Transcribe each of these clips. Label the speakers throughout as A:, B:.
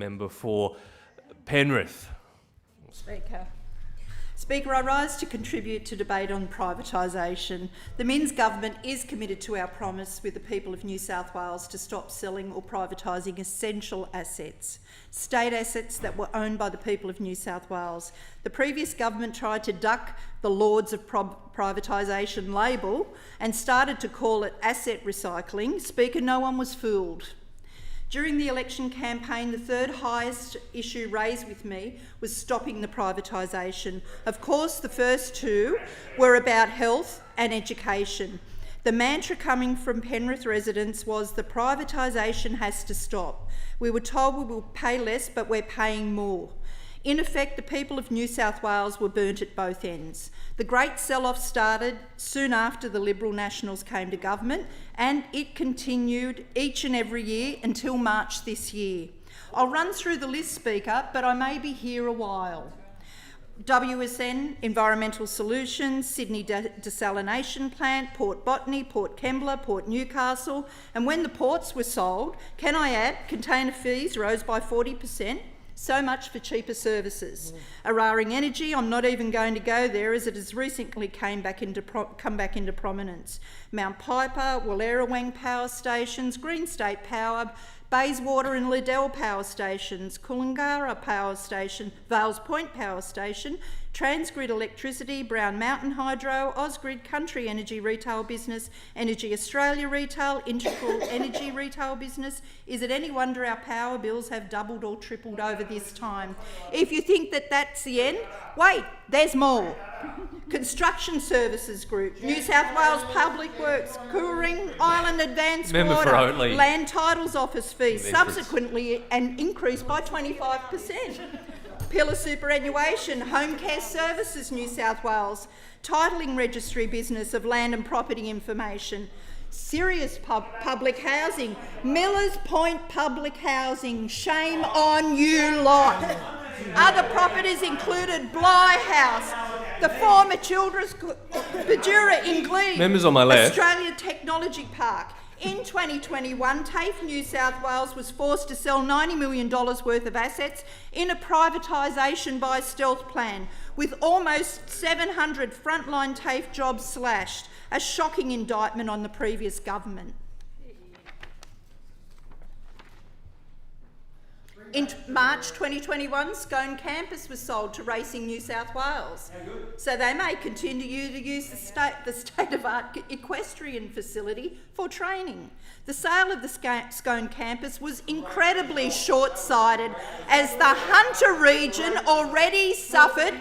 A: member for Penrith.
B: Speaker, I rise to contribute to debate on privatisation. The Minns government is committed to our promise with the people of New South Wales to stop selling or privatising essential assets, state assets that were owned by the people of New South Wales. The previous government tried to duck the Lords of Privatisation label and started to call it asset recycling. Speaker, no one was fooled. During the election campaign, the third highest issue raised with me was stopping the privatisation. Of course, the first two were about health and education. The mantra coming from Penrith residents was the privatisation has to stop. We were told we will pay less, but we're paying more. In effect, the people of New South Wales were burnt at both ends. The great sell-off started soon after the Liberal Nationals came to government, and it continued each and every year until March this year. I'll run through the list, Speaker, but I may be here a while. WSN, Environmental Solutions, Sydney Desalination Plant, Port Botany, Port Kembla, Port Newcastle, and when the ports were sold, can I add, container fees rose by 40%. So much for cheaper services. Araring Energy, I'm not even going to go there as it has recently come back into prominence. Mount Piper, Wallerawang power stations, Green State Power, Bayswater and Liddell power stations, Coolangatta power station, Vales Point power station, Transgrid Electricity, Brown Mountain Hydro, Ausgrid Country Energy Retail Business, Energy Australia Retail, Integral Energy Retail Business. Is it any wonder our power bills have doubled or tripled over this time? If you think that that's the end, wait, there's more. Construction Services Group, New South Wales Public Works, Kooring Island Advanced Water, Land Titles Office fees, subsequently an increase by 25%. Pillar Superannuation, Home Care Services New South Wales, Titling Registry Business of Land and Property Information, Sirius Public Housing, Millers Point Public Housing, shame on you lot. Other properties included Bligh House, the former Children's Bajura in Glebe,
A: members on my left,
B: Australia Technology Park. In 2021, TAFE New South Wales was forced to sell $90 million worth of assets in a privatisation by stealth plan, with almost 700 frontline TAFE jobs slashed, a shocking indictment on the previous government. In March 2021, Scone Campus was sold to Racing New South Wales, so they may continue to use the state-of-art equestrian facility for training. The sale of the Scone Campus was incredibly short-sighted, as the Hunter region already suffered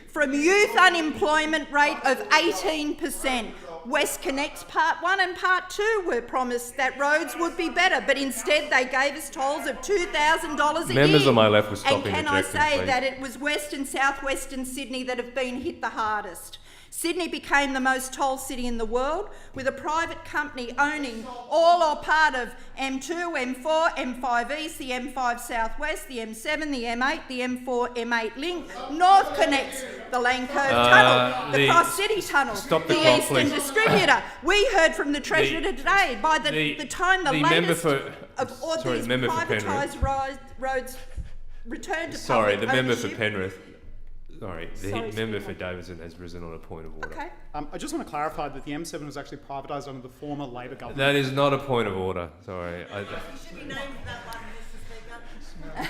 B: from youth unemployment rate of 18%. West Connect's Part 1 and Part 2 were promised that roads would be better, but instead they gave us tolls of $2,000 a year.
A: Members on my left were stopping.
B: And can I say that it was West and Southwestern Sydney that have been hit the hardest. Sydney became the most toll city in the world, with a private company owning all or part of M2, M4, M5 East, the M5 Southwest, the M7, the M8, the M4, M8 Link, North Connects, the Lane Cove Tunnel, the Cross City Tunnel, the Eastern Distributor. We heard from the Treasurer today, by the time the latest of all these privatised roads returned to public
A: the member
B: ownership.
A: for Penrith. The member for Davidson has risen on a point of order.
B: Okay.
C: I just want to clarify that the M7 was actually privatised under the former Labor government.
A: That is not a point of order. Sorry.
D: You should be named that one, Mr. Speaker.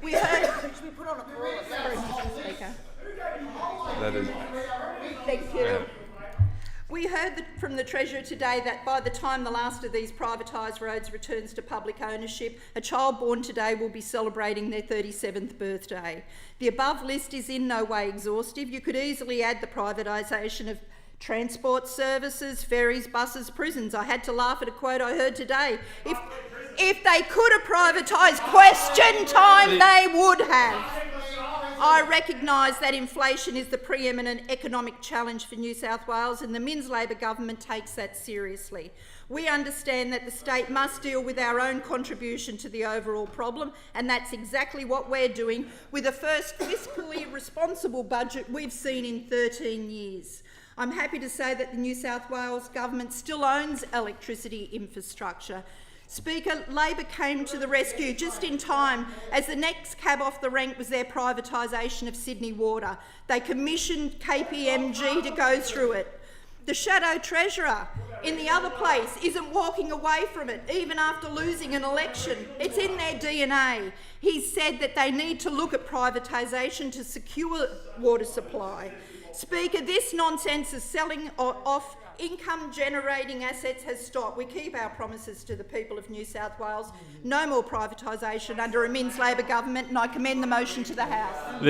B: We heard.
D: Should we put on a pause?
B: Sorry, Mr. Speaker.
A: That is.
B: Thank you. We heard from the Treasurer today that by the time the last of these privatised roads returns to public ownership, a child born today will be celebrating their 37th birthday. The above list is in no way exhaustive. You could easily add the privatisation of transport services, ferries, buses, prisons. I had to laugh at a quote I heard today. If they could have privatised question time, they would have. I recognise that inflation is the preeminent economic challenge for New South Wales, and the Minns Labor government takes that seriously. We understand that the state must deal with our own contribution to the overall problem, and that's exactly what we're doing with the first fiscally responsible budget we've seen in 13 years. I'm happy to say that the New South Wales government still owns electricity infrastructure. Speaker, Labor came to the rescue just in time as the next cab off the rank was their privatisation of Sydney Water. They commissioned KPMG to go through it. The shadow treasurer in the other place isn't walking away from it, even after losing an election. It's in their DNA. He said that they need to look at privatisation to secure water supply. Speaker, this nonsense of selling off income-generating assets has stopped. We keep our promises to the people of New South Wales. No more privatisation under a Minns Labor government, and I commend the motion to the House.